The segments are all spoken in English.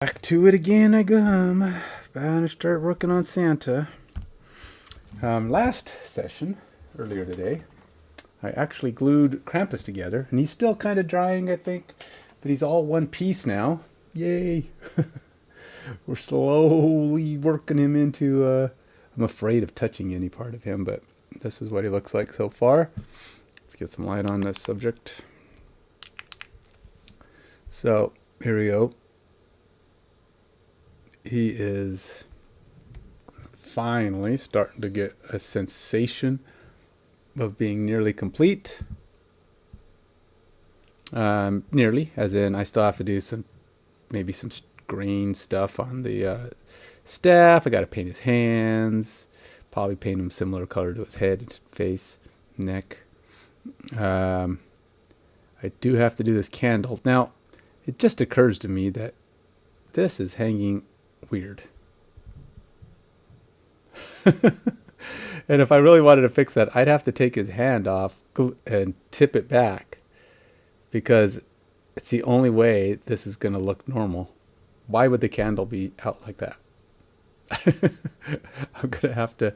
Back to it again I come. Bound to start working on Santa. Last session, earlier today, I actually glued Krampus together, and he's still kind of drying, I think, but he's all one piece now. Yay! We're slowly working him into. I'm afraid of touching any part of him, but this is what he looks like so far. Let's get some light on this subject. So here we go. He is finally starting to get a sensation of being nearly complete. Nearly, as in I still have to do maybe some green stuff on the staff. I got to paint his hands, probably paint him similar color to his head, face, neck. I do have to do this candle. Now, it just occurs to me that this is hanging weird. And if I really wanted to fix that, I'd have to take his hand off and tip it back, because it's the only way this is going to look normal. Why would the candle be out like that? I'm going to have to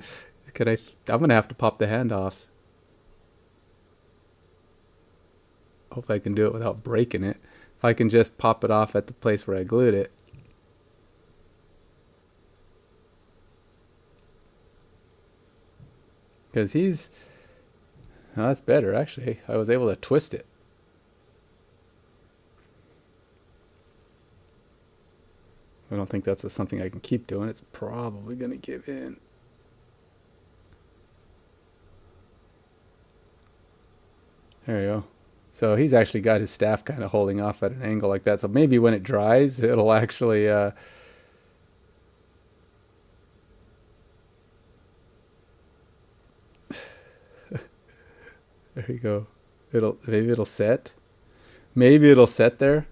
pop the hand off. Hope I can do it without breaking it. If I can just pop it off at the place where I glued it. Because that's better actually. I was able to twist it. I don't think that's something I can keep doing. It's probably going to give in. There you go. So he's actually got his staff kind of holding off at an angle like that. So maybe when it dries, it'll actually... there you go. Maybe it'll set. Maybe it'll set there.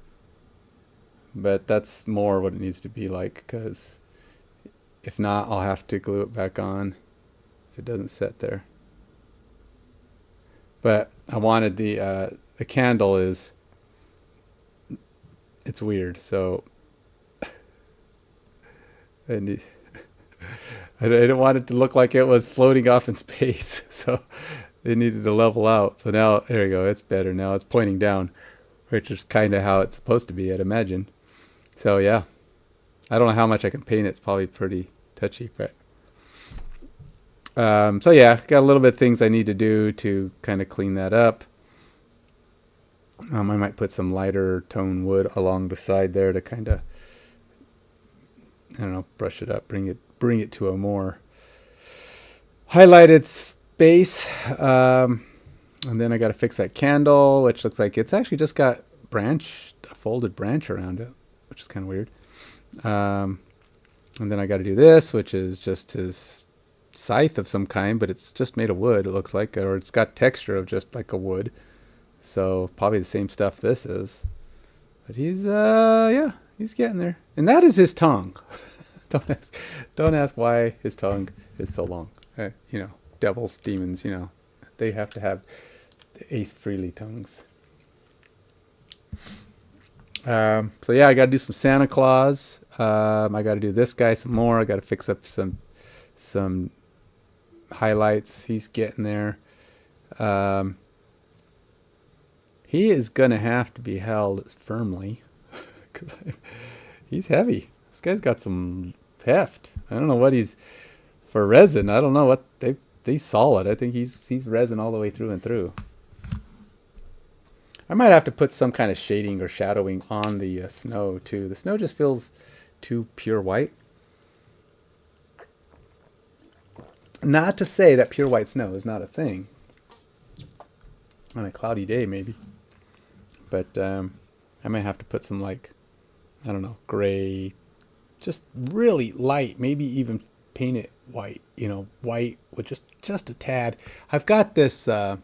But that's more what it needs to be like, because if not, I'll have to glue it back on if it doesn't set there. But I wanted the candle it's weird, so I didn't want it to look like it was floating off in space, so it needed to level out. So now, there you go, it's better. Now it's pointing down, which is kind of how it's supposed to be, I'd imagine. So yeah, I don't know how much I can paint it. It's probably pretty touchy, but so yeah, got a little bit of things I need to do to kind of clean that up. I might put some lighter tone wood along the side there to kind of, I don't know, brush it up, bring it to a more highlighted space. And then I got to fix that candle, which looks like it's actually just got a folded branch around it, which is kind of weird. And then I got to do this, which is just his scythe of some kind, but it's just made of wood, it looks like, or it's got texture of just like a wood. So probably the same stuff this is. But he's getting there. And that is his tongue. Don't ask why his tongue is so long. Devils, demons, they have to have the Ace Frehley tongues. So yeah, I got to do some Santa Claus. I got to do this guy some more. I got to fix up some highlights. He's getting there. He is gonna have to be held firmly because he's heavy. This guy's got some heft. I don't know what he's for resin. I don't know what he's solid. I think he's resin all the way through and through. I might have to put some kind of shading or shadowing on the snow too. The snow just feels too pure white. Not to say that pure white snow is not a thing. On a cloudy day, maybe. But I might have to put some, like, I don't know, gray, just really light, maybe even paint it white, white with just a tad. I've got this, where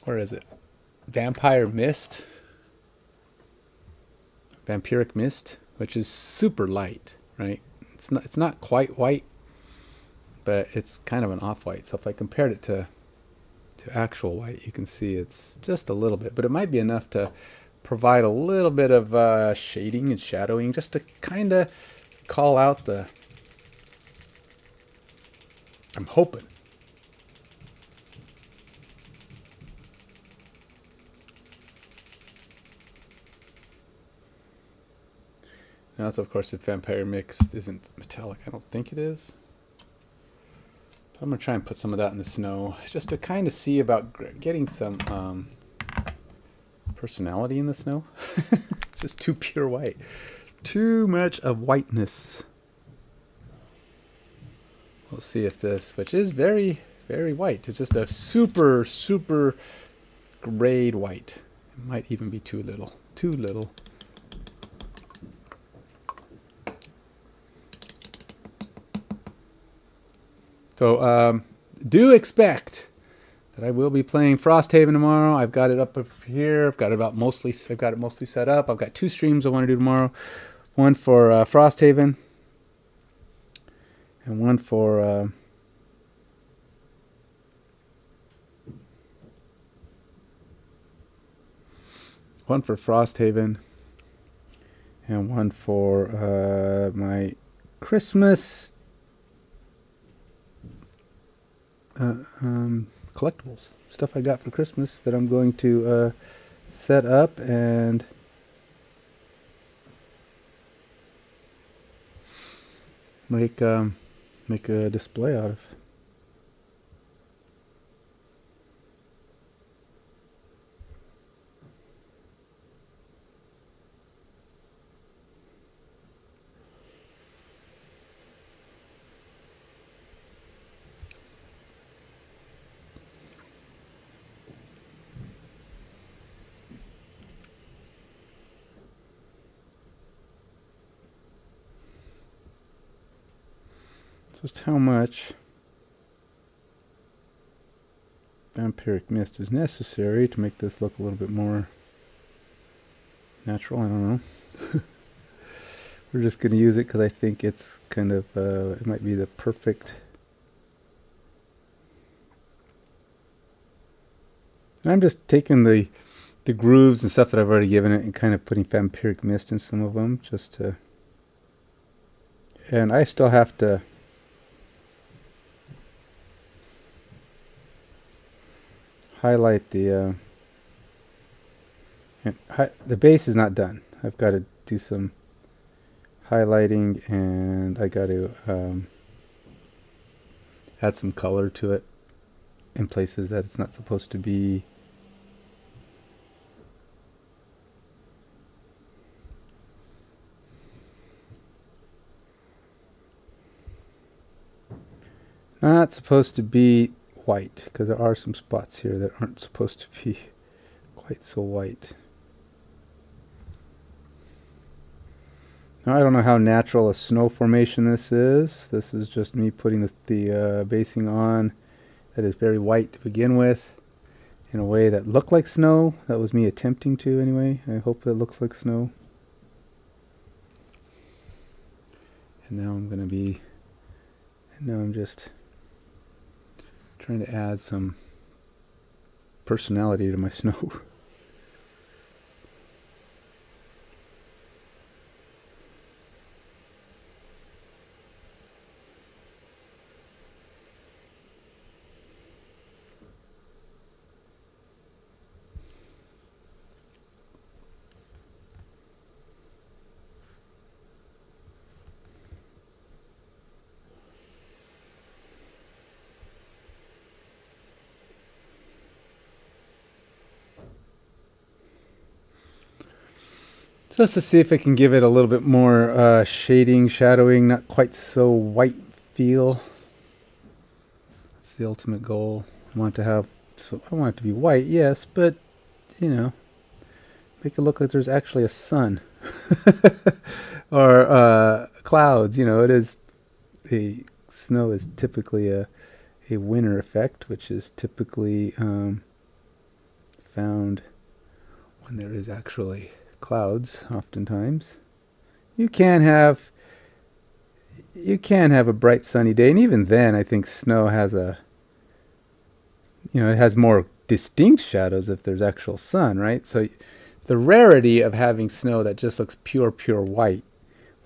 is it? Vampiric mist, which is super light, right? It's not quite white, but it's kind of an off-white. So if I compared it to actual white, you can see it's just a little bit, but it might be enough to provide a little bit of shading and shadowing just to kind of call out the, I'm hoping. Now that's of course if Vampire Mix isn't metallic. I don't think it is. But I'm going to try and put some of that in the snow just to kind of see about getting some personality in the snow. It's just too pure white. Too much of whiteness. We'll see if this, which is very, very white. It's just a super, super grade white. It might even be too little. Too little. So do expect that I will be playing Frosthaven tomorrow. I've got it up here. I've got it mostly set up. I've got 2 streams I want to do tomorrow. One for Frosthaven and one for Frosthaven and one for my Christmas collectibles, stuff I got for Christmas that I'm going to set up and make a display out of. Just how much vampiric mist is necessary to make this look a little bit more natural. I don't know. We're just going to use it because I think it's kind of, it might be the perfect. I'm just taking the grooves and stuff that I've already given it and kind of putting vampiric mist in some of them just to, and I still have to highlight the base is not done. I've got to do some highlighting and I got to add some color to it in places that it's not supposed to be. Not supposed to be white, because there are some spots here that aren't supposed to be quite so white. Now I don't know how natural a snow formation this is. This is just me putting the basing on that is very white to begin with in a way that looked like snow. That was me attempting to anyway. I hope it looks like snow. And now I'm just trying to add some personality to my snow. Just to see if I can give it a little bit more shading, shadowing, not quite so white feel. That's the ultimate goal. I want it to be white, yes, but, you know, make it look like there's actually a sun. Or clouds, you know, snow is typically a winter effect, which is typically found when there is actually clouds. Oftentimes you can have a bright sunny day, and even then I think snow has it has more distinct shadows if there's actual sun, right? So the rarity of having snow that just looks pure white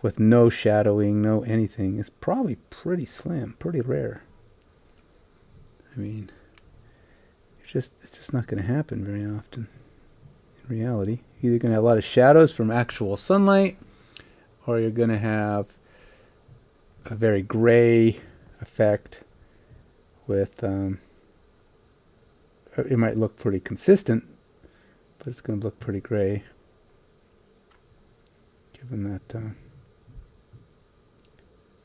with no shadowing, no anything is probably pretty slim, pretty rare. I mean, it's just not going to happen very often in reality. You're either going to have a lot of shadows from actual sunlight, or you're going to have a very gray effect with it might look pretty consistent, but it's going to look pretty gray given that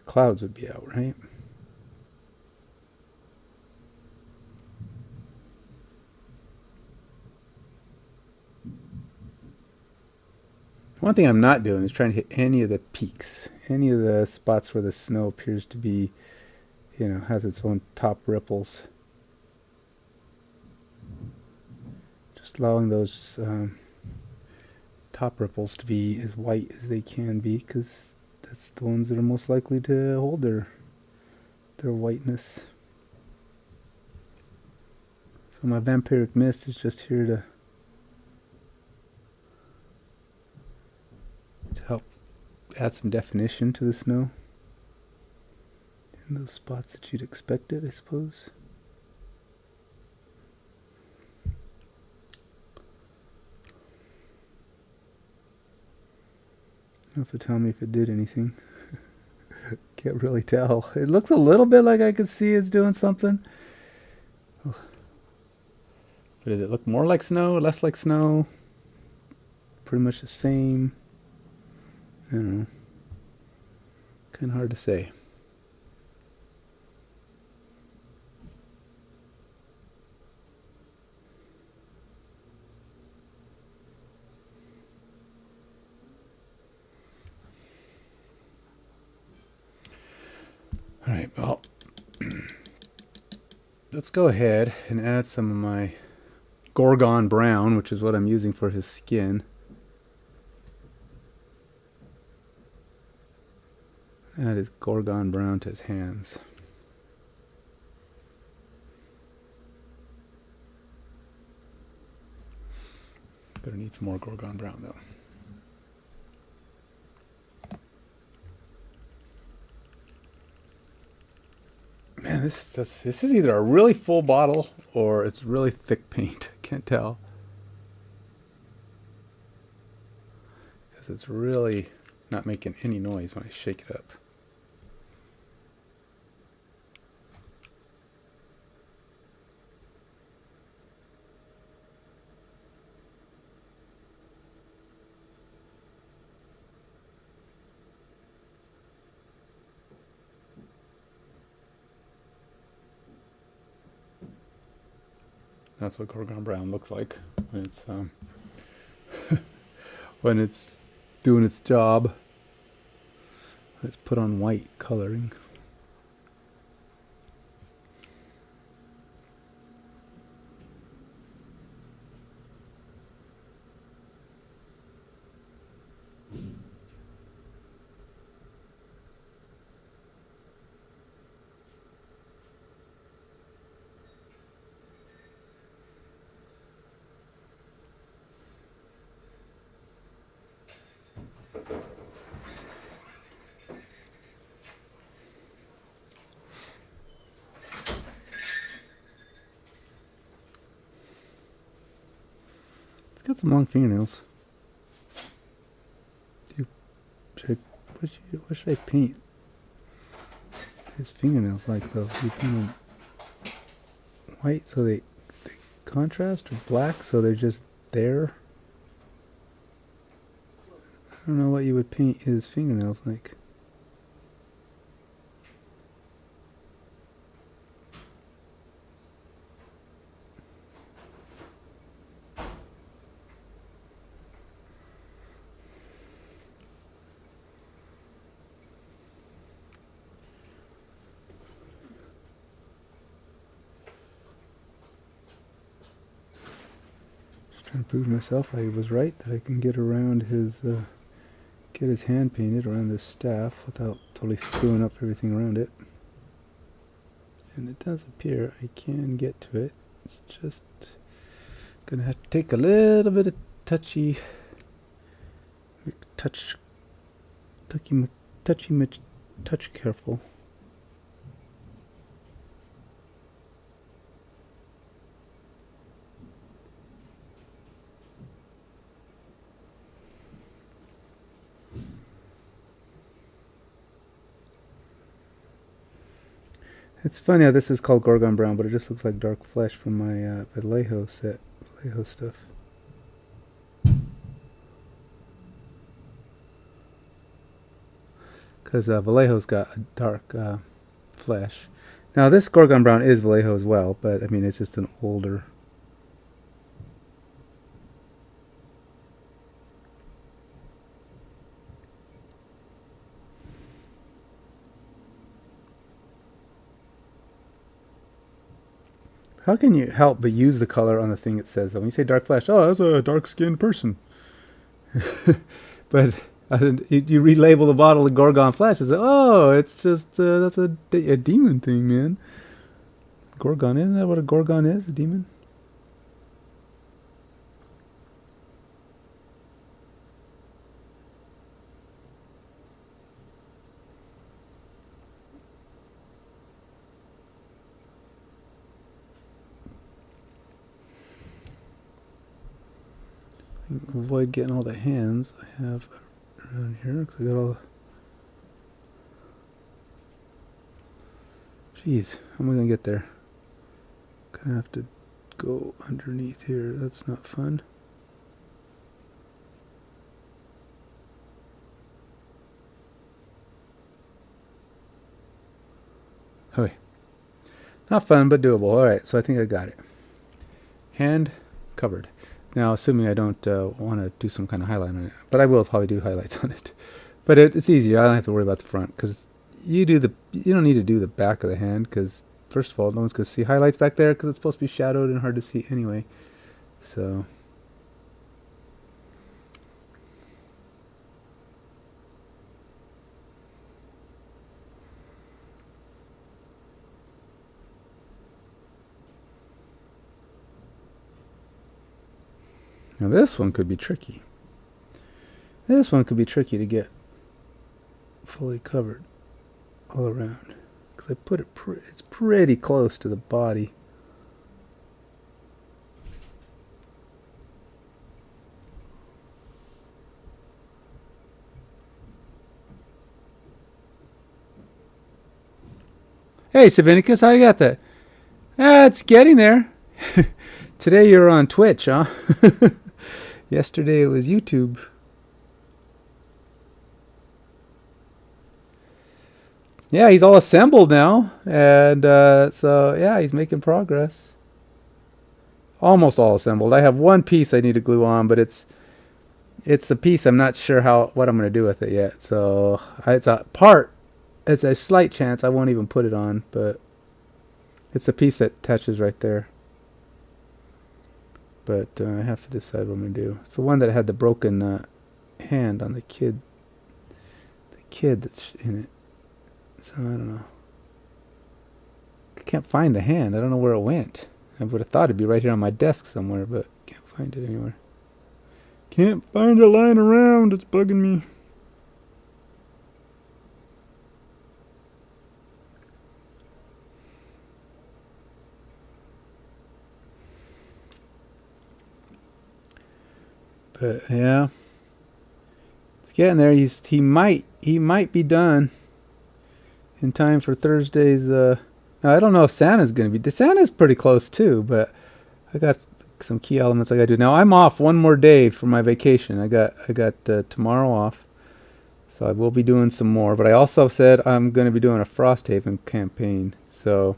clouds would be out, right? One thing I'm not doing is trying to hit any of the peaks, any of the spots where the snow appears to be, has its own top ripples. Just allowing those top ripples to be as white as they can be, because that's the ones that are most likely to hold their whiteness. So my vampiric mist is just here to help add some definition to the snow in those spots that you'd expect it, I suppose. You'll have to tell me if it did anything. Can't really tell. It looks a little bit like I could see it's doing something. But does it look more like snow, less like snow? Pretty much the same. I don't know. Kind of hard to say. All right, well, let's go ahead and add some of my Gorgon Brown, which is what I'm using for his skin. Add his Gorgon Brown to his hands. Gonna need some more Gorgon Brown though. Man, this is either a really full bottle or it's really thick paint. I can't tell. Because it's really not making any noise when I shake it up. That's what Gorgon Brown looks like when it's when it's doing its job. It's put on white coloring. Got some long fingernails. What should I paint his fingernails like though? You paint them white so they contrast, or black so they're just there? I don't know what you would paint his fingernails like. Trying to prove to myself I was right, that I can get around his, get his hand painted around this staff without totally screwing up everything around it. And it does appear I can get to it. It's just gonna have to take a little bit of touchy touch careful. It's funny how this is called Gorgon Brown, but it just looks like dark flesh from my Vallejo set, Vallejo stuff. Because Vallejo's got a dark flesh. Now this Gorgon Brown is Vallejo as well, but I mean it's just an older. How can you help but use the color on the thing it says though? When you say dark flesh, oh, that's a dark-skinned person. But you relabel the bottle of Gorgon flesh. It's like, oh, it's just that's a demon thing, man. Gorgon, isn't that what a Gorgon is? A demon? Avoid getting all the hands I have around here because I got all. Jeez, how am I gonna get there? Kind of have to go underneath here. That's not fun. Okay, not fun but doable. All right, so I think I got it. Hand covered. Now, assuming I don't want to do some kind of highlight on it, but I will probably do highlights on it. But it's easier. I don't have to worry about the front because you don't need to do the back of the hand because first of all, no one's gonna see highlights back there because it's supposed to be shadowed and hard to see anyway. So. Now this one could be tricky. This one could be tricky to get fully covered all around. Because I put it, it's pretty close to the body. Hey, Savinicus, how you got that? It's getting there. Today you're on Twitch, huh? Yesterday it was YouTube. Yeah, he's all assembled now. And so, yeah, he's making progress. Almost all assembled. I have one piece I need to glue on, but it's the piece I'm not sure what I'm going to do with it yet. So, it's a slight chance I won't even put it on, but it's a piece that attaches right there. But I have to decide what I'm going to do. It's the one that had the broken hand on the kid. The kid that's in it. So I don't know. I can't find the hand. I don't know where it went. I would have thought it'd be right here on my desk somewhere, but can't find it anywhere. Can't find it lying around. It's bugging me. But yeah, it's getting there. He might be done in time for Thursday's. Now I don't know if Santa's gonna be. Santa's pretty close too, but I got some key elements I gotta do. Now I'm off one more day for my vacation. I got tomorrow off, so I will be doing some more. But I also said I'm gonna be doing a Frosthaven campaign, so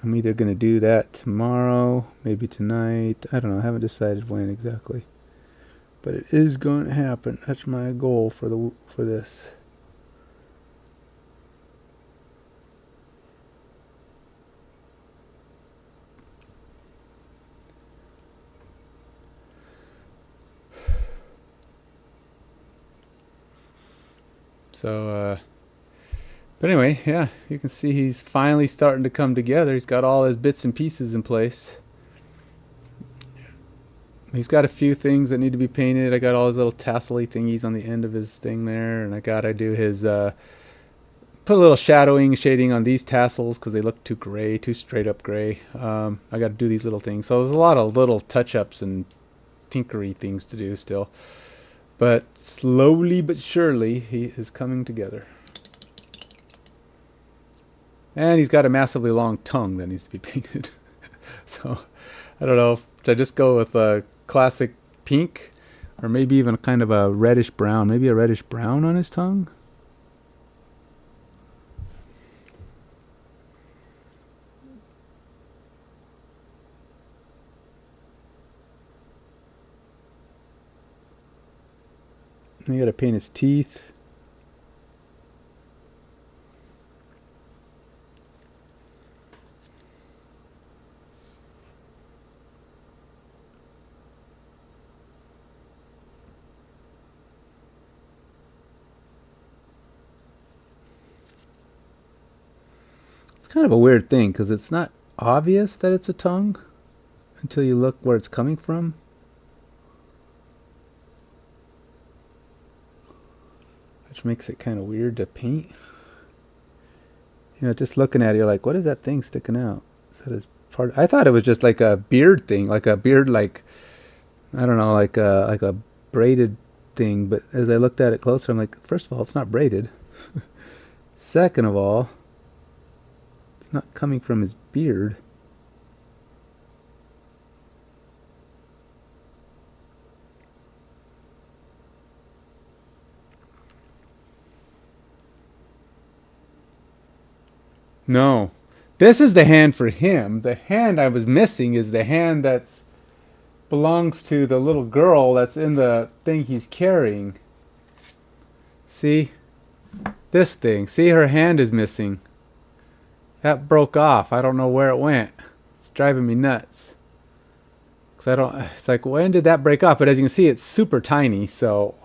I'm either going to do that tomorrow, maybe tonight. I don't know. I haven't decided when exactly. But it is going to happen. That's my goal for this. So, but anyway, yeah, you can see he's finally starting to come together. He's got all his bits and pieces in place. He's got a few things that need to be painted. I got all his little tassel-y thingies on the end of his thing there, and I gotta do his put a little shading on these tassels because they look too gray, too straight up gray. I got to do these little things. So there's a lot of little touch-ups and tinkery things to do still. But slowly but surely, he is coming together. And he's got a massively long tongue that needs to be painted. So I don't know. Should I just go with a classic pink? Or maybe even kind of a reddish brown. Maybe a reddish brown on his tongue? You gotta paint his teeth. It's kind of a weird thing because it's not obvious that it's a tongue until you look where it's coming from. Which makes it kind of weird to paint. You know, just looking at it, you're like, what is that thing sticking out? Is that his part? I thought it was just like a beard thing, like a beard, like, I don't know, like a braided thing. But as I looked at it closer, I'm like, first of all, it's not braided. Second of all, it's not coming from his beard. No. This is the hand for him. The hand I was missing is the hand that's belongs to the little girl that's in the thing he's carrying. See? This thing. See, her hand is missing. That broke off. I don't know where it went. It's driving me nuts. 'Cause I don't, it's like, when did that break off? But as you can see, it's super tiny, so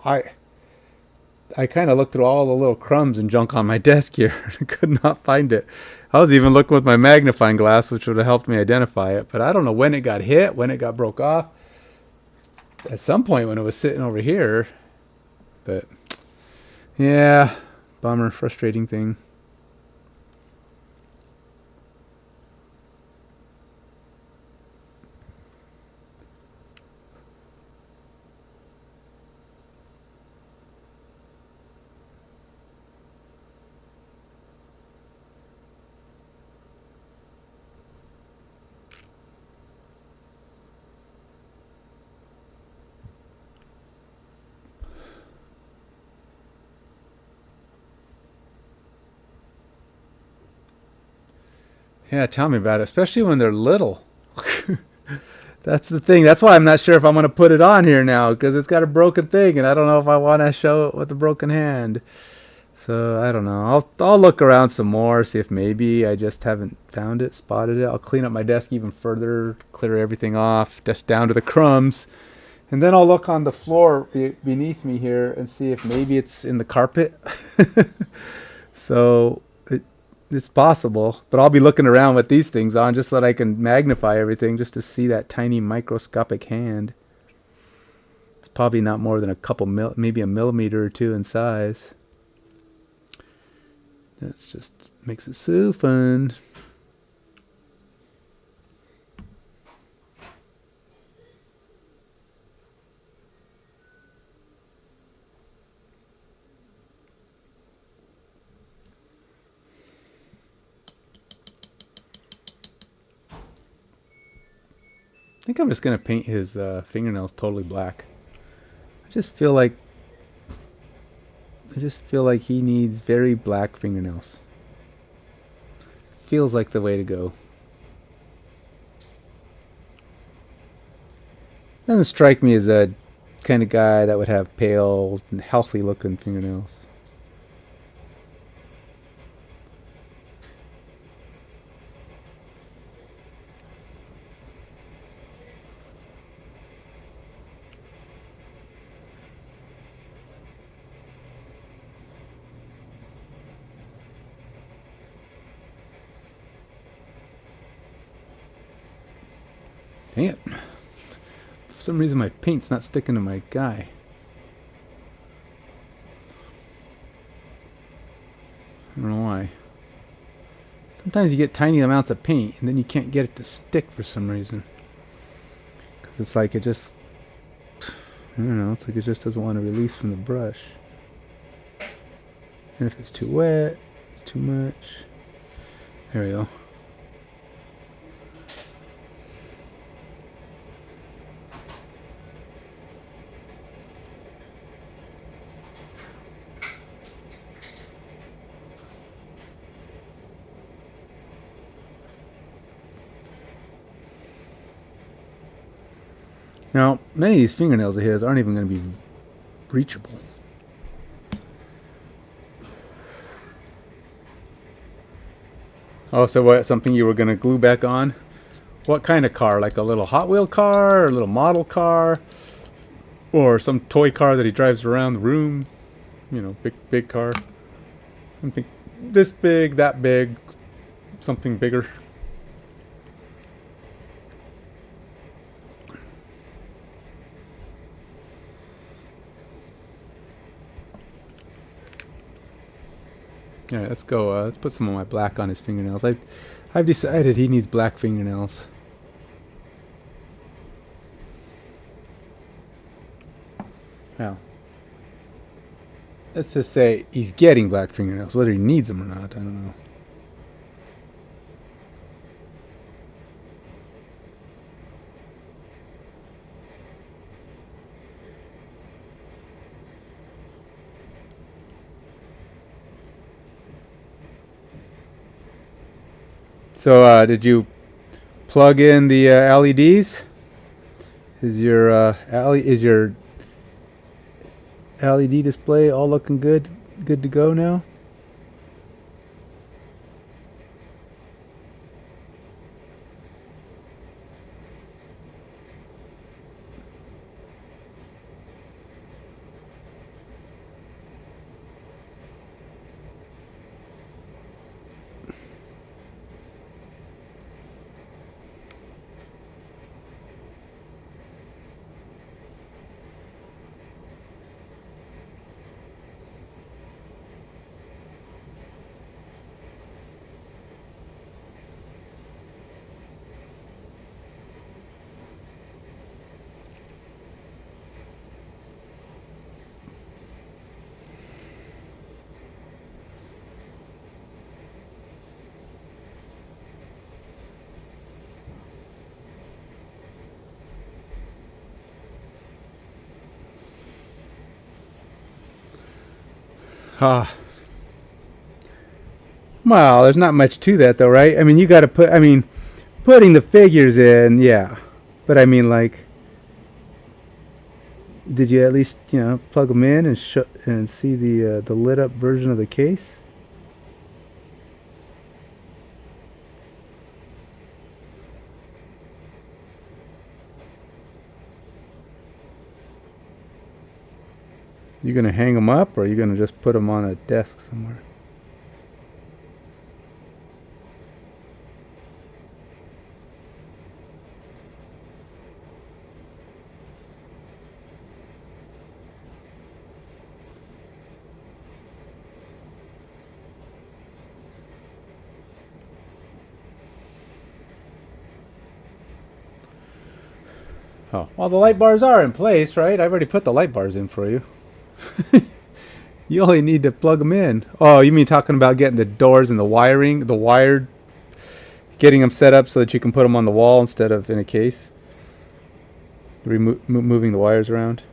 I kind of looked through all the little crumbs and junk on my desk here and could not find it. I was even looking with my magnifying glass, which would have helped me identify it. But I don't know when it got hit, when it got broke off. At some point when it was sitting over here. But, yeah, bummer, frustrating thing. Yeah, tell me about it, especially when they're little. That's the thing. That's why I'm not sure if I'm going to put it on here now, because it's got a broken thing, and I don't know if I want to show it with a broken hand. So, I don't know. I'll look around some more, see if maybe I just haven't found it, spotted it. I'll clean up my desk even further, clear everything off, just down to the crumbs. And then I'll look on the floor beneath me here and see if maybe it's in the carpet. So it's possible, but I'll be looking around with these things on just so that I can magnify everything just to see that tiny microscopic hand. It's probably not more than a couple maybe a millimeter or two in size. That's just makes it so fun. I think I'm just gonna paint his fingernails totally black. I just feel like he needs very black fingernails. Feels like the way to go. Doesn't strike me as a kind of guy that would have pale, healthy looking fingernails. Dang it. some reason my paint's not sticking to my guy. I don't know why. Sometimes you get tiny amounts of paint and then you can't get it to stick for some reason. Because it's like it just... I don't know, it's like it just doesn't want to release from the brush. And if it's too wet, it's too much. There we go. Now, many of these fingernails of his aren't even going to be reachable. Oh, so what, something you were going to glue back on? What kind of car? Like a little Hot Wheel car, or a little model car, or some toy car that he drives around the room? You know, big car. Something this big, that big, something bigger. All right, let's go. Let's put some of my black on his fingernails. I've decided he needs black fingernails. Now, let's just say he's getting black fingernails. Whether he needs them or not, I don't know. So, did you plug in the LEDs? Is your LED display all looking good? Good to go now? Ah. Well, there's not much to that though, right? I mean, you got to put, I mean, putting the figures in, yeah. But I mean, like, did you at least, you know, plug them in and see the lit up version of the case? You gonna hang them up, or are you gonna just put them on a desk somewhere? Oh, well, the light bars are in place, right? I've already put the light bars in for you. You only need to plug them in. Oh, you mean talking about getting the doors and the wiring, the wired, getting them set up so that you can put them on the wall instead of in a case? Moving the wires around.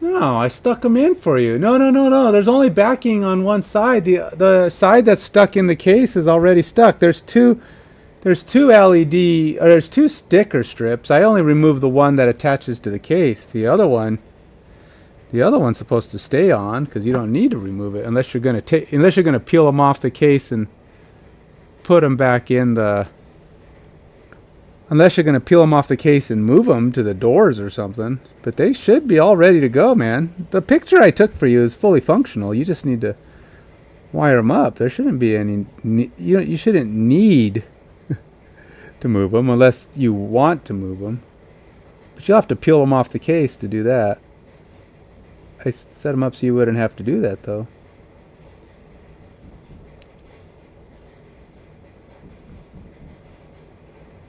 No, I stuck them in for you. No. There's only backing on one side. The side that's stuck in the case is already stuck. There's two LED, or there's two sticker strips. I only removed the one that attaches to the case. The other one's supposed to stay on because you don't need to remove it unless you're gonna peel them off the case and put them back in the Unless you're going to peel them off the case and move them to the doors or something. But they should be all ready to go, man. The picture I took for you is fully functional. You just need to wire them up. There shouldn't be any... You shouldn't need to move them unless you want to move them. But you'll have to peel them off the case to do that. I set them up so you wouldn't have to do that, though.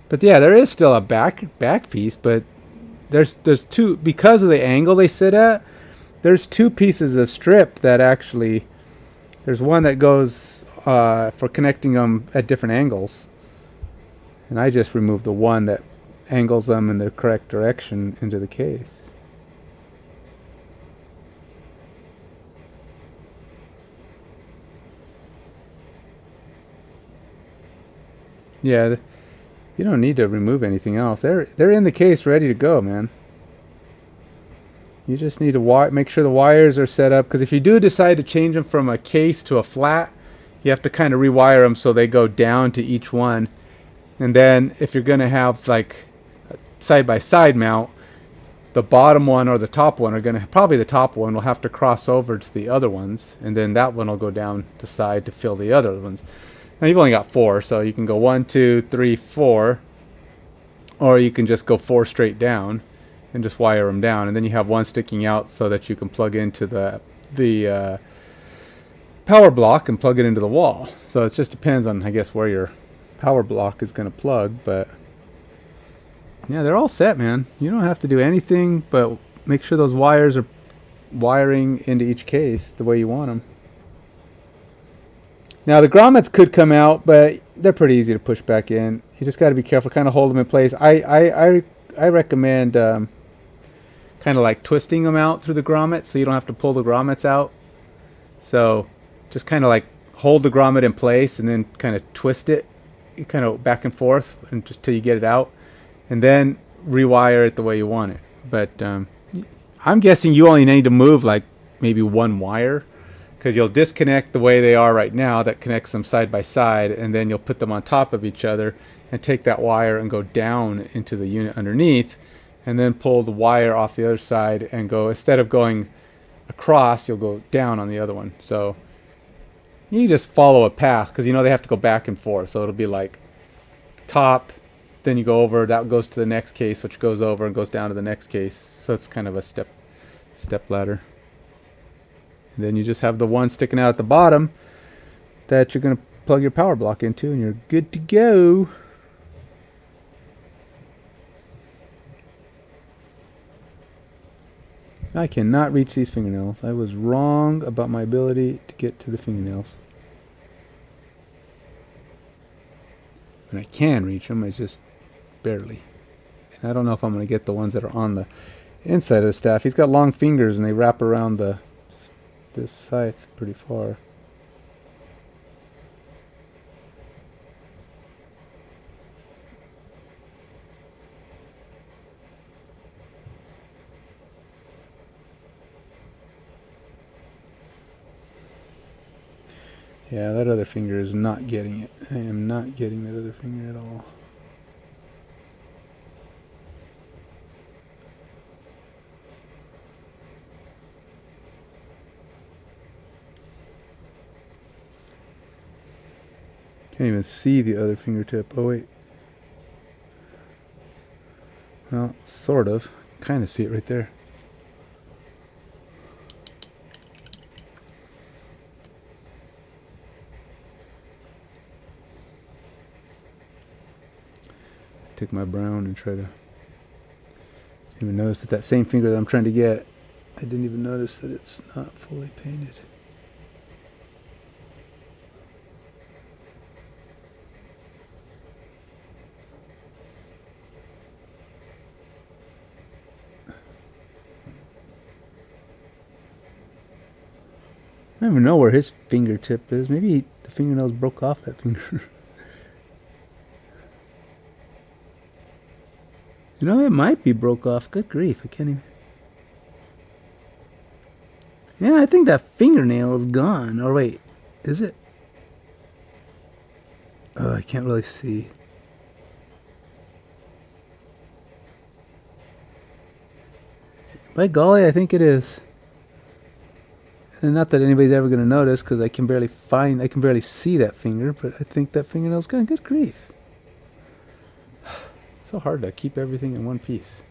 But yeah, there is still a back piece, but there's two, because of the angle they sit at. There's two pieces of strip that actually, there's one that goes for connecting them at different angles, and I just removed the one that angles them in the correct direction into the case. Yeah. You don't need to remove anything else. They're in the case ready to go, man. You just need to make sure the wires are set up, because if you do decide to change them from a case to a flat, you have to kind of rewire them so they go down to each one. And then if you're going to have like a side-by-side mount, the bottom one or the top one are going to, probably the top one will have to cross over to the other ones, and then that one will go down the side to fill the other ones. Now you've only got 4, so you can go 1, 2, 3, 4, or you can just go 4 straight down and just wire them down, and then you have one sticking out so that you can plug into the power block and plug it into the wall. So it just depends on, I guess, where your power block is going to plug. But yeah, they're all set, man. You don't have to do anything but make sure those wires are wiring into each case the way you want them. Now the grommets could come out, but they're pretty easy to push back in. You just got to be careful, kind of hold them in place. I recommend kind of like twisting them out through the grommets, so you don't have to pull the grommets out. So just kind of like hold the grommet in place and then kind of twist it, kind of back and forth, and just till you get it out, and then rewire it the way you want it. But I'm guessing you only need to move like maybe one wire, because you'll disconnect the way they are right now that connects them side by side, and then you'll put them on top of each other and take that wire and go down into the unit underneath, and then pull the wire off the other side and go, instead of going across, you'll go down on the other one. So you just follow a path, because you know they have to go back and forth. So it'll be like top, then you go over, that goes to the next case, which goes over and goes down to the next case. So it's kind of a step ladder. Then you just have the one sticking out at the bottom that you're going to plug your power block into, and you're good to go. I cannot reach these fingernails. I was wrong about my ability to get to the fingernails. And I can reach them, it's just barely. And I don't know if I'm going to get the ones that are on the inside of the staff. He's got long fingers and they wrap around this scythe pretty far. Yeah, that other finger is not getting it. I am not getting that other finger at all. Can't even see the other fingertip. Oh wait. Well, sort of. Kind of see it right there. Take my brown and try to... Didn't even notice that same finger that I'm trying to get, I didn't even notice that it's not fully painted. I don't even know where his fingertip is. Maybe the fingernails broke off that finger. You know, it might be broke off. Good grief, I can't even... Yeah, I think that fingernail is gone. Or wait, is it? Oh, I can't really see. By golly, I think it is. And not that anybody's ever going to notice, because I can barely see that finger, but I think that fingernail's gone. Good grief. So hard to keep everything in one piece.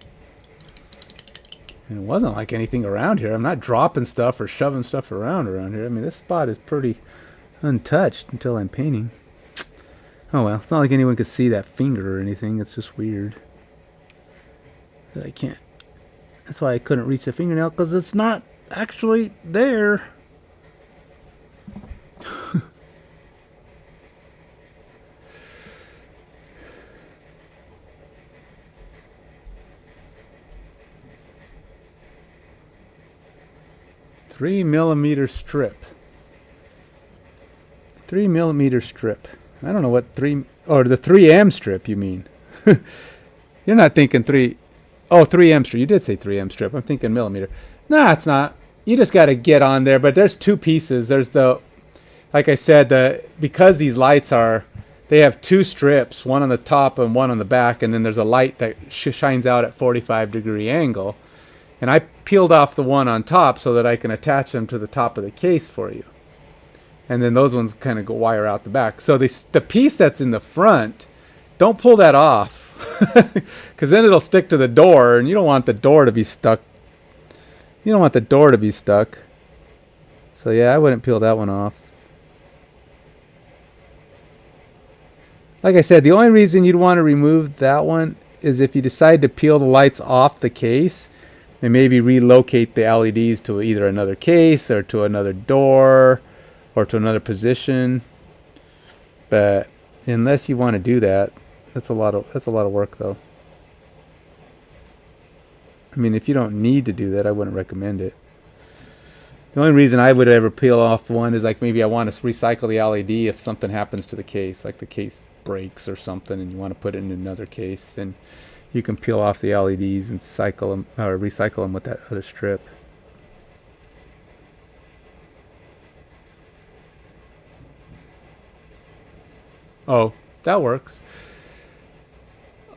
And it wasn't like anything around here. I'm not dropping stuff or shoving stuff around here. I mean, this spot is pretty untouched until I'm painting. Oh well, it's not like anyone could see that finger or anything. It's just weird that I can't. That's why I couldn't reach the fingernail, because it's not actually there. $3mm strip. 3mm strip. I don't know what the 3M strip you mean. You're not thinking 3M strip. You did say 3M strip. I'm thinking millimeter. Nah, it's not. You just got to get on there. But there's two pieces. There's like I said, because these lights they have two strips, one on the top and one on the back, and then there's a light that shines out at 45-degree angle. And I peeled off the one on top so that I can attach them to the top of the case for you. And then those ones kind of go wire out the back. So the piece that's in the front, don't pull that off. Because then it'll stick to the door, and you don't want the door to be stuck. You don't want the door to be stuck. So yeah, I wouldn't peel that one off. Like I said, the only reason you'd want to remove that one is if you decide to peel the lights off the case and maybe relocate the LEDs to either another case or to another door or to another position. But unless you want to do that, that's a lot of work though. I mean, if you don't need to do that, I wouldn't recommend it. The only reason I would ever peel off one is like maybe I want to recycle the LED if something happens to the case, like the case breaks or something and you want to put it in another case, then you can peel off the LEDs and cycle them or recycle them with that other strip. Oh, that works.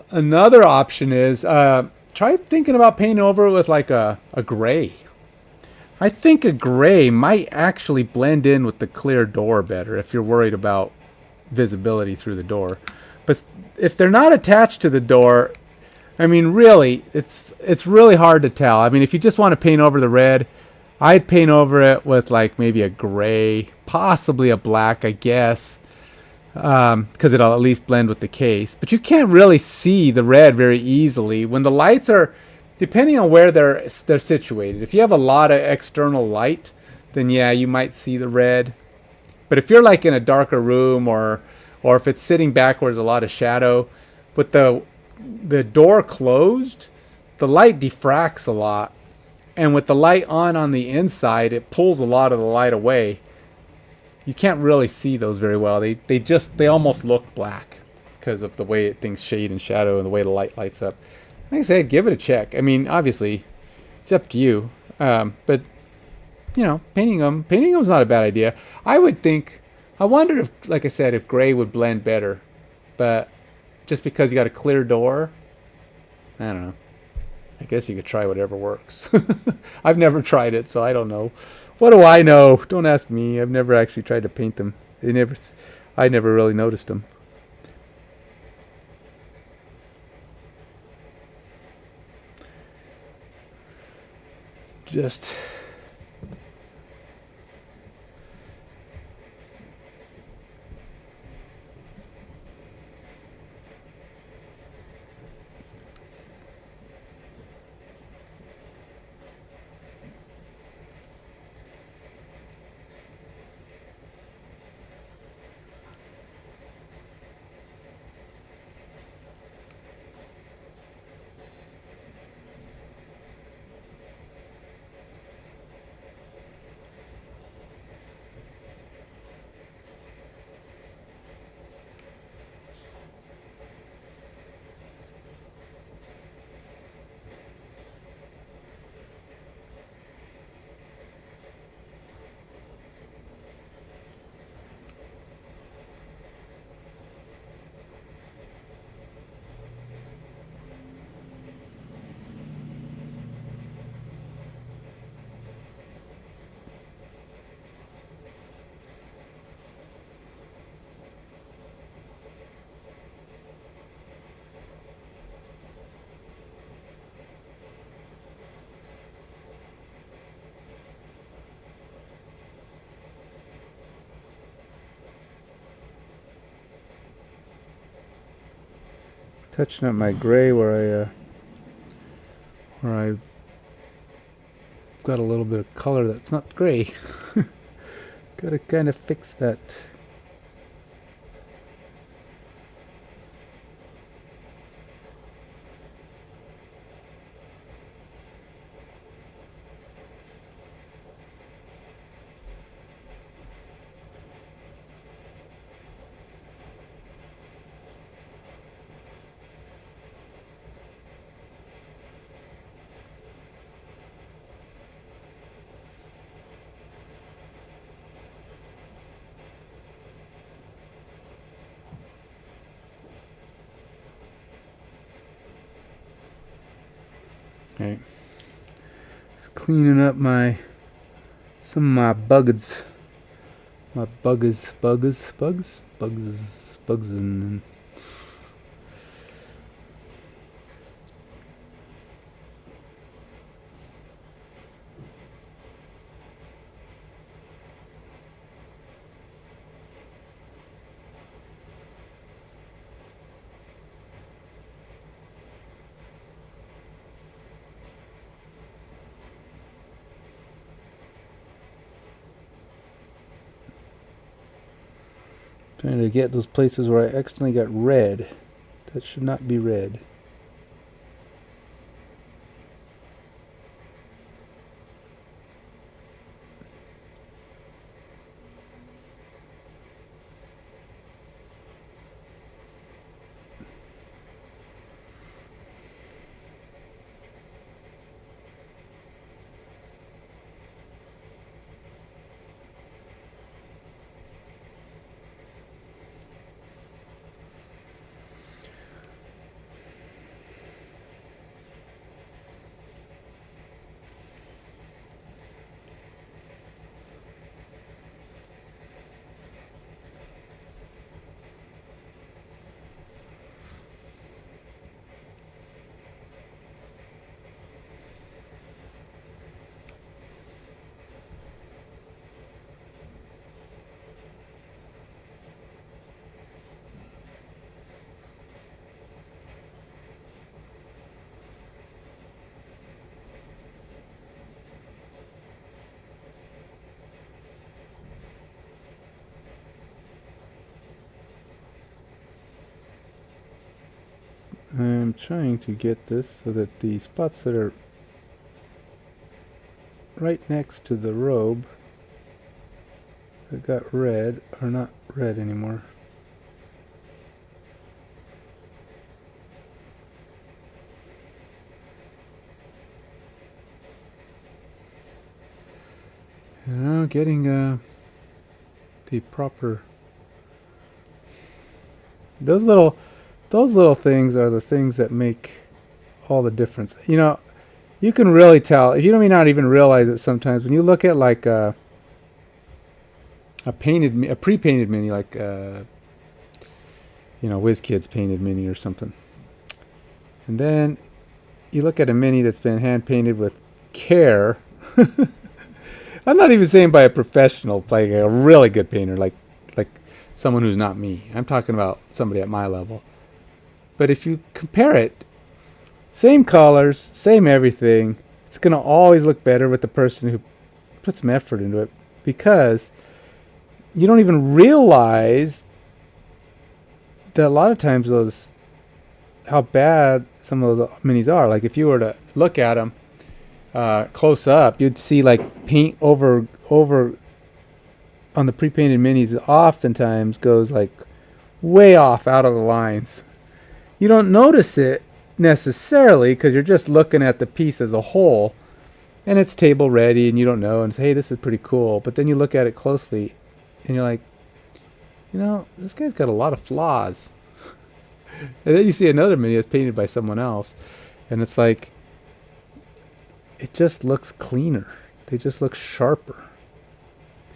Another option is try thinking about painting over it with like a gray. I think a gray might actually blend in with the clear door better if you're worried about visibility through the door. But if they're not attached to the door, I mean, really, it's really hard to tell. I mean, if you just want to paint over the red, I'd paint over it with like maybe a gray, possibly a black, I guess, because it'll at least blend with the case. But you can't really see the red very easily when the lights are, depending on where they're situated. If you have a lot of external light, then yeah, you might see the red. But if you're like in a darker room or if it's sitting back where there's a lot of shadow, with the door closed, the light diffracts a lot. And with the light on the inside, it pulls a lot of the light away. You can't really see those very well. They almost look black because of the way things shade and shadow and the way the light lights up. Like I said, give it a check. I mean, obviously, it's up to you. But, you know, painting them's not a bad idea. I wondered if, like I said, if gray would blend better. But just because you got a clear door, I don't know. I guess you could try whatever works. I've never tried it, so I don't know. What do I know? Don't ask me. I've never actually tried to paint them. I never really noticed them. Just touching up my gray where I got a little bit of color that's not gray. Gotta kind of fix that. Okay. Just cleaning up some of my bugs. My bugs, and trying to get those places where I accidentally got red. That should not be red. I'm trying to get this so that the spots that are right next to the robe that got red are not red anymore. You know, getting the proper... Those little things are the things that make all the difference. You know, you can really tell, you may not even realize it sometimes, when you look at like a pre-painted mini, like you know, WizKids painted mini or something, and then you look at a mini that's been hand painted with care. I'm not even saying by a professional, like a really good painter, like someone who's not me. I'm talking about somebody at my level. But if you compare it, same colors, same everything, it's going to always look better with the person who put some effort into it, because you don't even realize that a lot of times how bad some of those minis are. Like if you were to look at them close up, you'd see like paint over on the pre-painted minis oftentimes goes like way off out of the lines. You don't notice it necessarily because you're just looking at the piece as a whole, and it's table ready and you don't know, and say, hey, this is pretty cool. But then you look at it closely and you're like, you know, this guy's got a lot of flaws. And then you see another mini that's painted by someone else, and it's like, it just looks cleaner. They just look sharper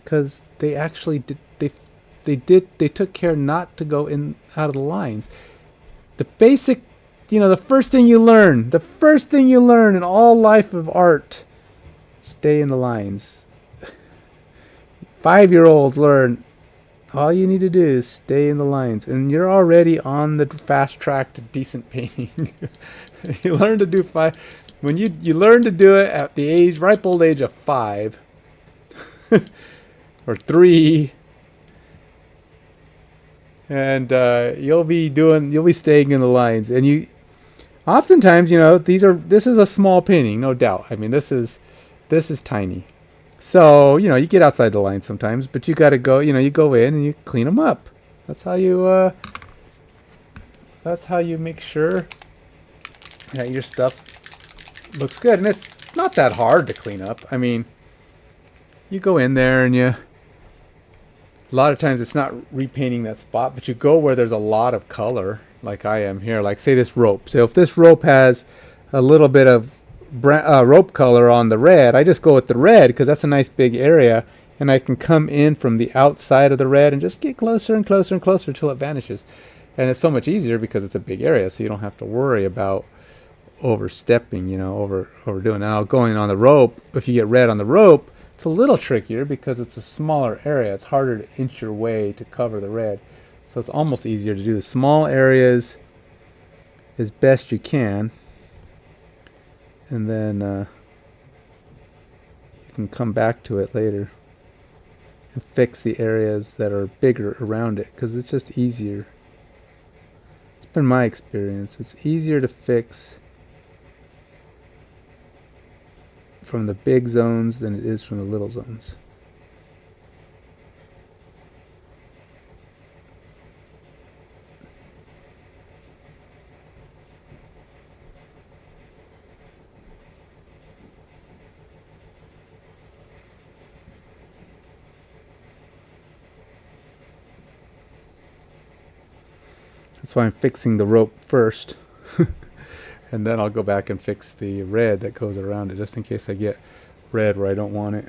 because they actually did. They took care not to go in out of the lines. The basic, you know, the first thing you learn in all life of art, stay in the lines. 5-year-olds learn All you need to do is stay in the lines, and you're already on the fast track to decent painting. You learn to do five when you learn to do it at the ripe old age of 5 or 3, and you'll be staying in the lines. And you oftentimes, this is a small painting, no doubt. I mean, this is tiny. So, you get outside the line sometimes, but you got to go, you go in and you clean them up. That's how you make sure that your stuff looks good. And it's not that hard to clean up. I mean, you go in there and a lot of times it's not repainting that spot, but you go where there's a lot of color, like I am here. Like, say this rope. So if this rope has a little bit of rope color on the red, I just go with the red because that's a nice big area, and I can come in from the outside of the red and just get closer and closer and closer till it vanishes. And it's so much easier because it's a big area, so you don't have to worry about overstepping, overdoing. Now, going on the rope, if you get red on the rope, it's a little trickier because it's a smaller area. It's harder to inch your way to cover the red, so it's almost easier to do the small areas as best you can. And then you can come back to it later and fix the areas that are bigger around it, because it's just easier. It's been my experience. It's easier to fix from the big zones than it is from the little zones. That's why I'm fixing the rope first. And then I'll go back and fix the red that goes around it, just in case I get red where I don't want it.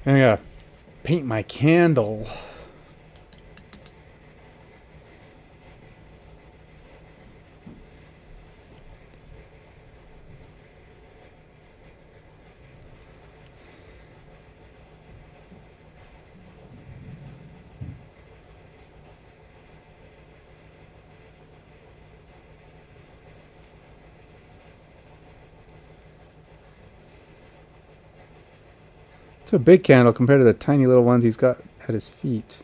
And I gotta paint my candle. It's a big candle compared to the tiny little ones he's got at his feet.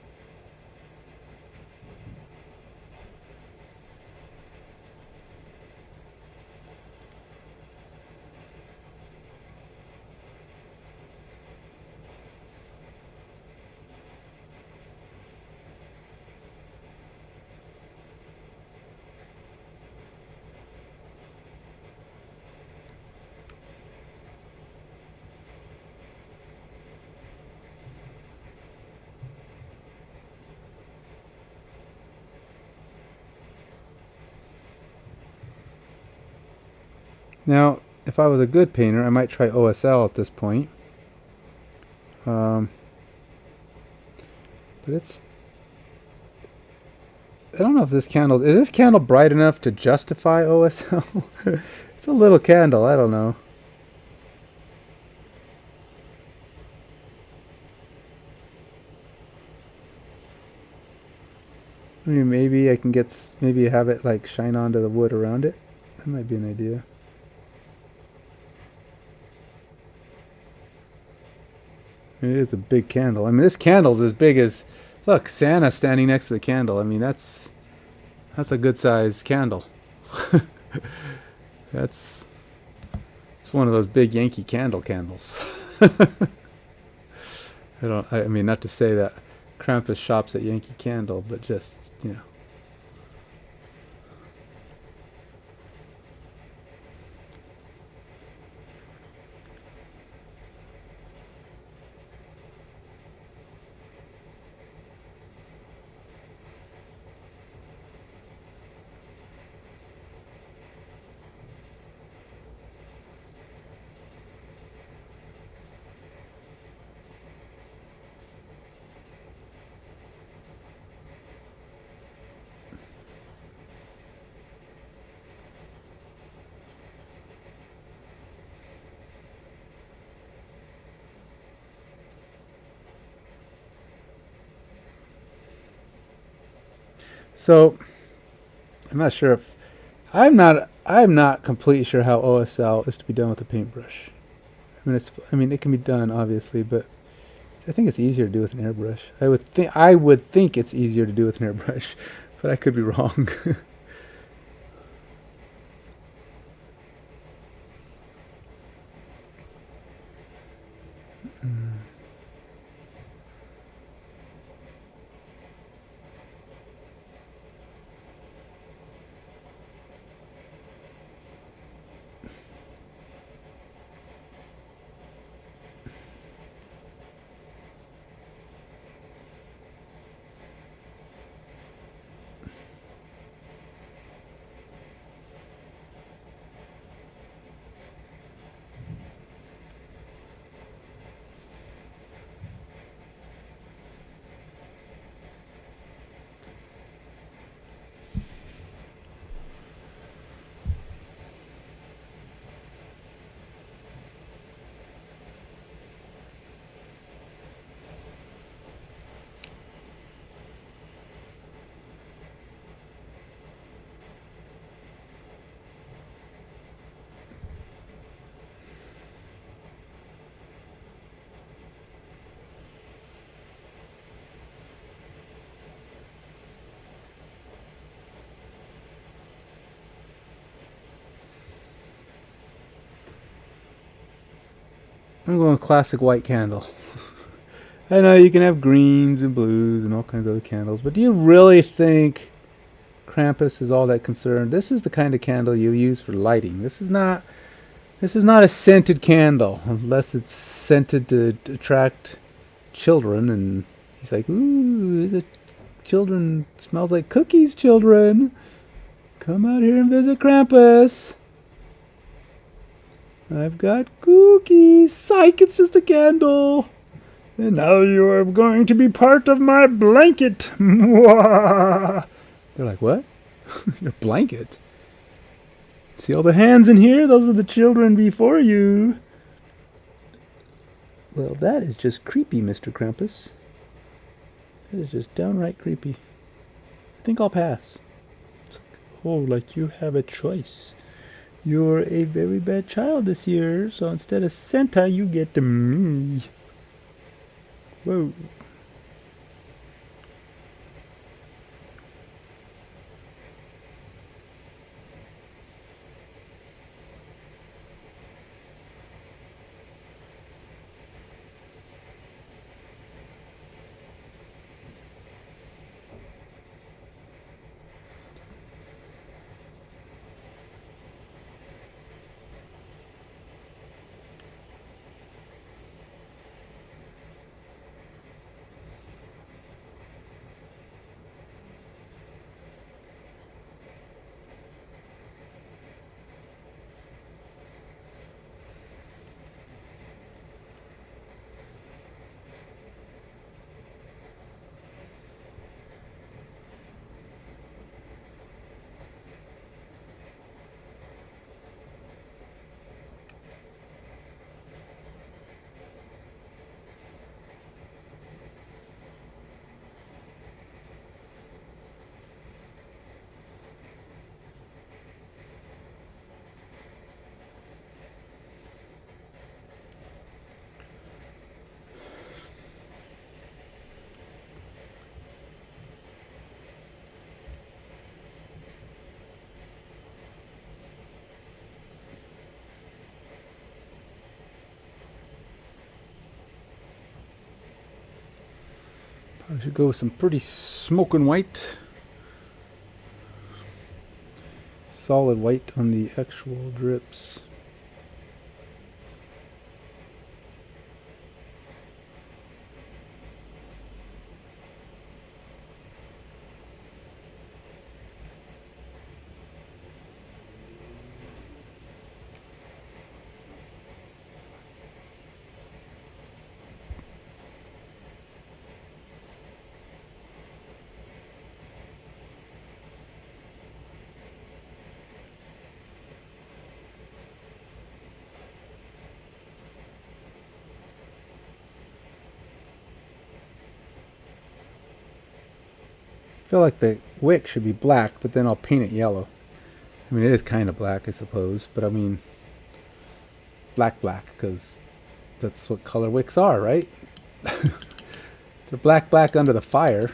Now, if I was a good painter, I might try OSL at this point. But I don't know if is this candle bright enough to justify OSL? It's a little candle, I don't know. I mean, maybe I can maybe have it like shine onto the wood around it. That might be an idea. It is a big candle. I mean, this candle's as big as, look, Santa standing next to the candle. I mean, that's a good sized candle. It's one of those big Yankee candles. I mean, not to say that Krampus shops at Yankee Candle, but just, So I'm not sure if I'm not completely sure how OSL is to be done with a paintbrush. I mean it can be done obviously, but I think it's easier to do with an airbrush. I would think it's easier to do with an airbrush, but I could be wrong. I'm going classic white candle. I know you can have greens and blues and all kinds of other candles, but do you really think Krampus is all that concerned? This is the kind of candle you use for lighting. This is not a scented candle, unless it's scented to attract children. And he's like, "Ooh, is it children? Smells like cookies, children. Come out here and visit Krampus. I've got cookies. Psych! It's just a candle." And now you are going to be part of my blanket. They're like, what? Your blanket? See all the hands in here? Those are the children before you. Well, that is just creepy, Mr. Krampus. That is just downright creepy. I think I'll pass. It's like, oh, like you have a choice. You're a very bad child this year, so instead of Santa, you get me. Whoa. I should go with some pretty smoking white. Solid white on the actual drips. feel like the wick should be black, but then I'll paint it yellow. I mean, it is kind of black, I suppose, but I mean, black, because that's what color wicks are, right? They're black, under the fire.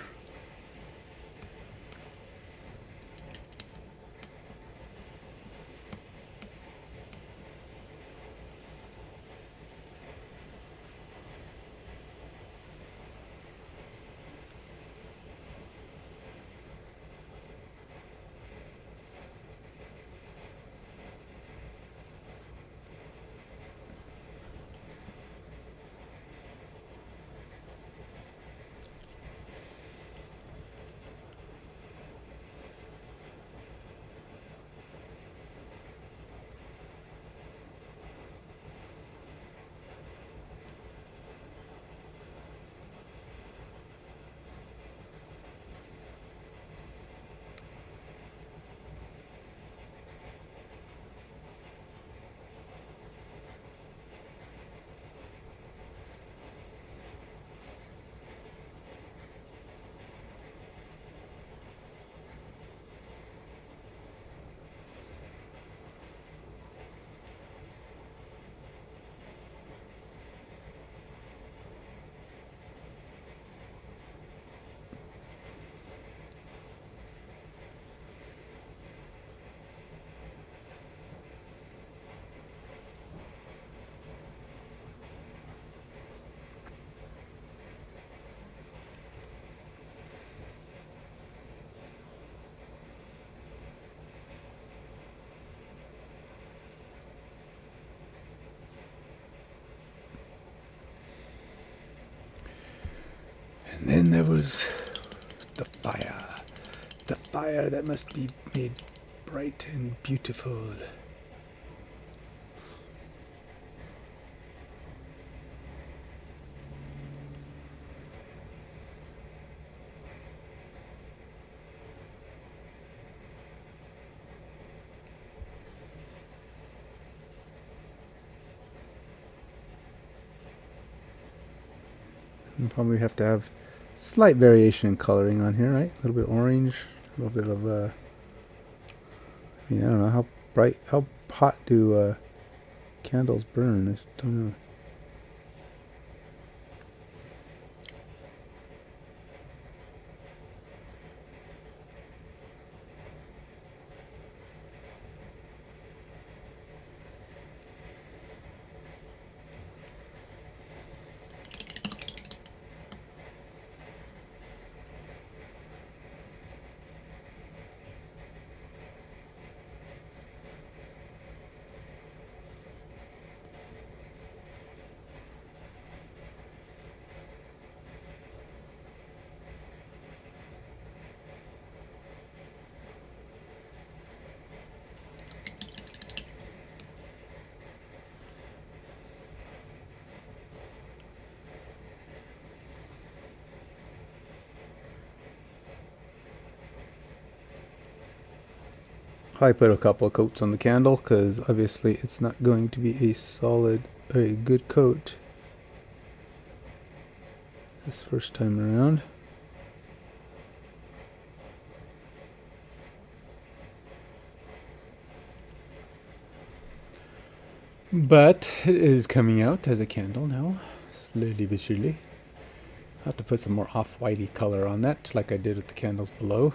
And then there was the fire. The fire that must be made bright and beautiful. And probably have to have slight variation in coloring on here, right? A little bit orange, a little bit of I mean, I don't know how bright, how hot do candles burn? I just don't know. I put a couple of coats on the candle because obviously it's not going to be a solid, a good coat this first time around. But it is coming out as a candle now, slowly but surely. I'll have to put some more off-whitey color on that, like I did with the candles below.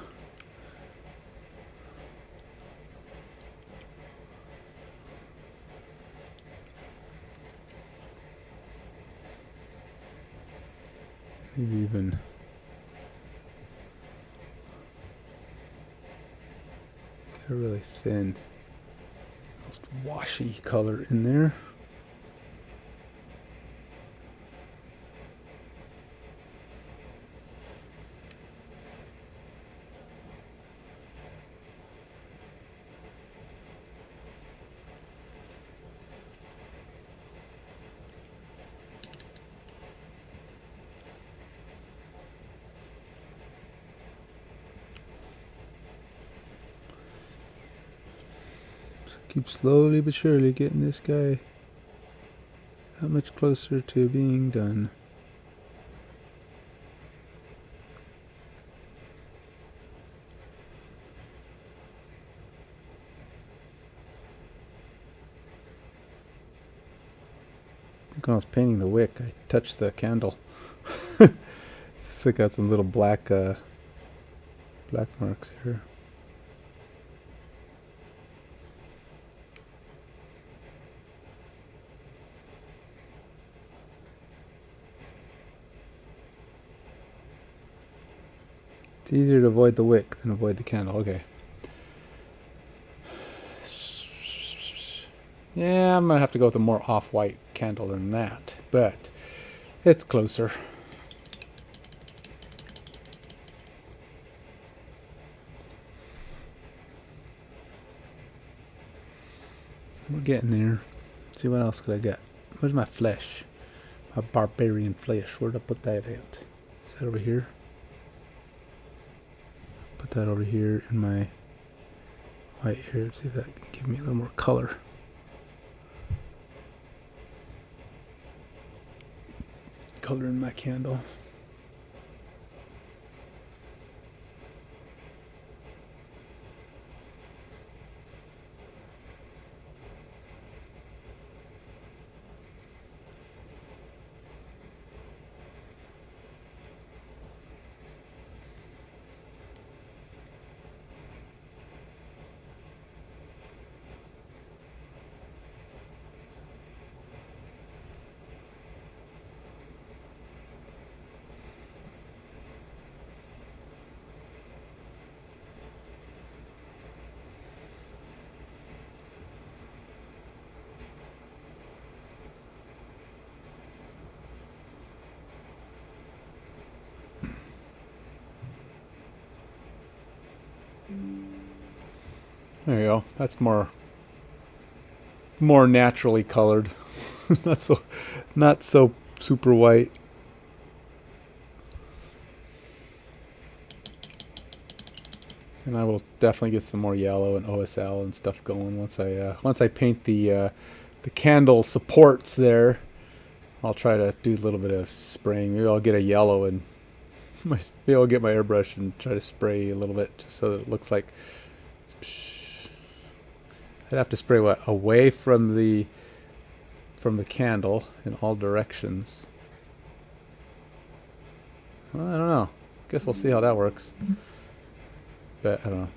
Maybe even get a really thin, almost washy color in there. Keep slowly but surely getting this guy that much closer to being done. think when I was painting the wick, I touched the candle. It's got some little black marks here. It's easier to avoid the wick than avoid the candle. Okay. Yeah, I'm gonna have to go with a more off-white candle than that, but it's closer. We're getting there. Let's see what else could I get. Where's my flesh? My barbarian flesh. Where'd I put that at? Is that over here? Put that over here in my white here. Let's see if that can give me a little more color. Color in my candle. There you go. That's more naturally colored. not so super white. And I will definitely get some more yellow and OSL and stuff going once I paint the candle supports there. I'll try to do a little bit of spraying. Maybe I'll get a yellow and maybe I'll get my airbrush and try to spray a little bit just so that it looks like I'd have to spray what away from the candle in all directions. Well, I don't know. Guess we'll see how that works. But I don't know.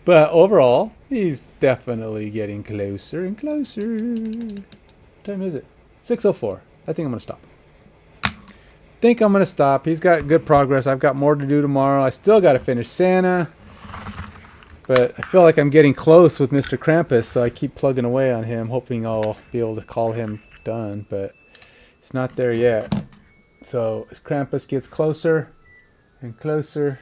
But overall, he's definitely getting closer and closer. What time is it? 6:04. I think I'm gonna stop. He's got good progress. I've got more to do tomorrow. I still got to finish Santa. But I feel like I'm getting close with Mr. Krampus, so I keep plugging away on him, hoping I'll be able to call him done, but it's not there yet. So as Krampus gets closer and closer,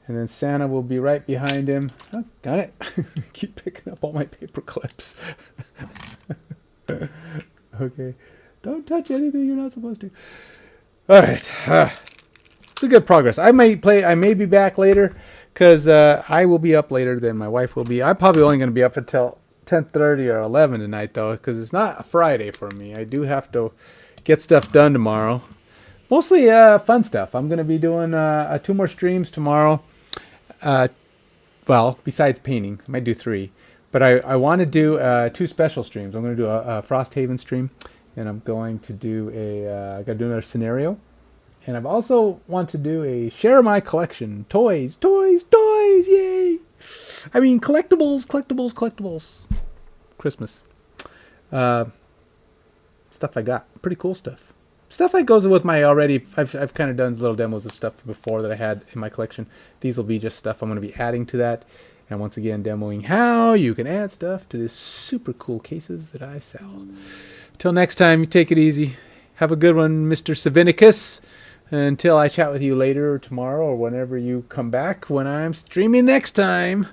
and then Santa will be right behind him. Oh, got it. Keep picking up all my paper clips. Okay. Don't touch anything you're not supposed to. All right. It's a good progress. I may be back later. Because I will be up later than my wife will be. I'm probably only going to be up until 10:30 or 11 tonight, though, because it's not a Friday for me. I do have to get stuff done tomorrow. Mostly fun stuff. I'm going to be doing 2 more streams tomorrow. Well, besides painting. I might do 3. But I want to do 2 special streams. I'm going to do a Frosthaven stream. And I'm going to do I got to do another scenario. And I've also want to do a share my collection. Toys, yay! I mean, collectibles. Christmas. Stuff I got. Pretty cool stuff. Stuff that goes with my already, I've kind of done little demos of stuff before that I had in my collection. These will be just stuff I'm going to be adding to that. And once again, demoing how you can add stuff to these super cool cases that I sell. Till next time, you take it easy. Have a good one, Mr. Savinicus. Until I chat with you later or tomorrow or whenever you come back when I'm streaming next time.